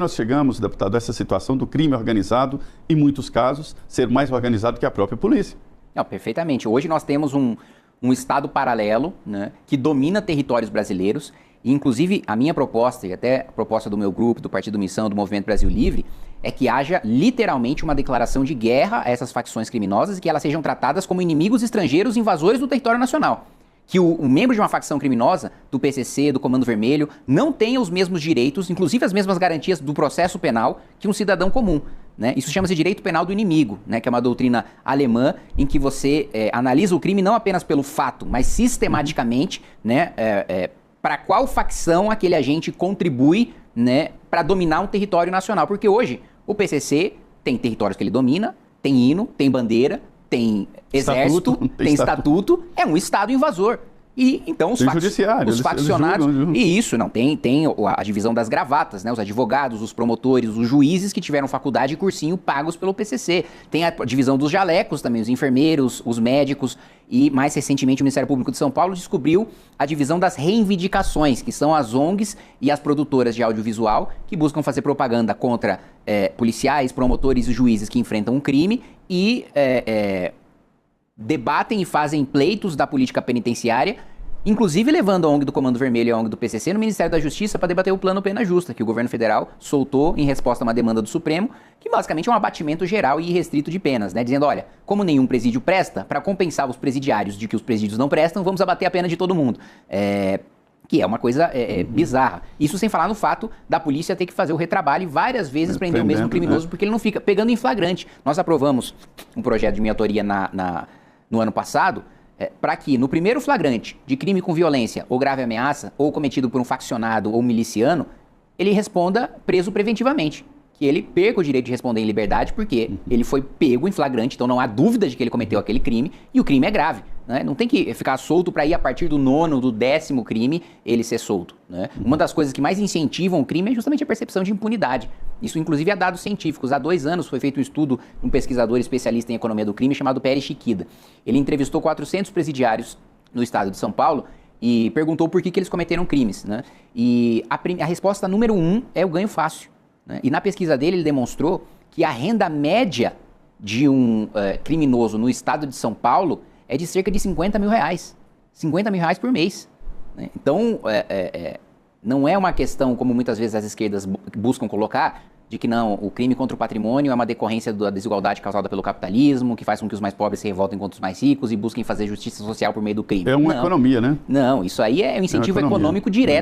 Nós chegamos, deputado, a essa situação do crime organizado, em muitos casos, ser mais organizado que a própria polícia. Não, perfeitamente. Hoje nós temos um Estado paralelo, né, que domina territórios brasileiros. E, inclusive, a minha proposta, e até a proposta do meu grupo, do Partido Missão, do Movimento Brasil Livre, é que haja literalmente uma declaração de guerra a essas facções criminosas e que elas sejam tratadas como inimigos estrangeiros invasores do território nacional. Que o membro de uma facção criminosa, do PCC, do Comando Vermelho, não tenha os mesmos direitos, inclusive as mesmas garantias do processo penal, que um cidadão comum. Né? Isso chama-se direito penal do inimigo, né? Que é uma doutrina alemã em que você analisa o crime não apenas pelo fato, mas sistematicamente, né? Para qual facção aquele agente contribui, né? Para dominar um território nacional. Porque hoje o PCC tem territórios que ele domina, tem hino, tem bandeira, tem exército, tem estatuto, é um Estado invasor. E então os faccionados... E isso, não, tem a divisão das gravatas, né? Os advogados, os promotores, os juízes que tiveram faculdade e cursinho pagos pelo PCC. Tem a divisão dos jalecos também, os enfermeiros, os médicos. E mais recentemente o Ministério Público de São Paulo descobriu a divisão das reivindicações, que são as ONGs e as produtoras de audiovisual que buscam fazer propaganda contra policiais, promotores e juízes que enfrentam um crime e... debatem e fazem pleitos da política penitenciária, inclusive levando a ONG do Comando Vermelho e a ONG do PCC no Ministério da Justiça para debater o plano Pena Justa, que o governo federal soltou em resposta a uma demanda do Supremo, que basicamente é um abatimento geral e irrestrito de penas, né? Dizendo, olha, como nenhum presídio presta, para compensar os presidiários de que os presídios não prestam, vamos abater a pena de todo mundo. Que é uma coisa bizarra. Isso sem falar no fato da polícia ter que fazer o retrabalho e várias vezes prender o mesmo criminoso, porque ele não fica pegando em flagrante. Nós aprovamos um projeto de minha autoria no ano passado, para que no primeiro flagrante de crime com violência ou grave ameaça, ou cometido por um faccionado ou miliciano, ele responda preso preventivamente. Que ele perca o direito de responder em liberdade, porque ele foi pego em flagrante, então não há dúvida de que ele cometeu aquele crime, e o crime é grave. Né? Não tem que ficar solto para ir a partir do 9º, do 10º crime, ele ser solto. Né? Uma das coisas que mais incentivam o crime é justamente a percepção de impunidade. Isso, inclusive, há dados científicos. Há 2 anos foi feito um estudo de um pesquisador especialista em economia do crime chamado Pérez Chiquida. Ele entrevistou 400 presidiários no estado de São Paulo e perguntou por que eles cometeram crimes. Né? E a resposta número 1 é o ganho fácil. E na pesquisa dele, ele demonstrou que a renda média de um criminoso no estado de São Paulo é de cerca de R$50 mil. R$50 mil por mês. Né? Então, não é uma questão, como muitas vezes as esquerdas buscam colocar, de que não, o crime contra o patrimônio é uma decorrência da desigualdade causada pelo capitalismo, que faz com que os mais pobres se revoltem contra os mais ricos e busquem fazer justiça social por meio do crime. É uma economia, né? Não, isso aí é um incentivo econômico direto.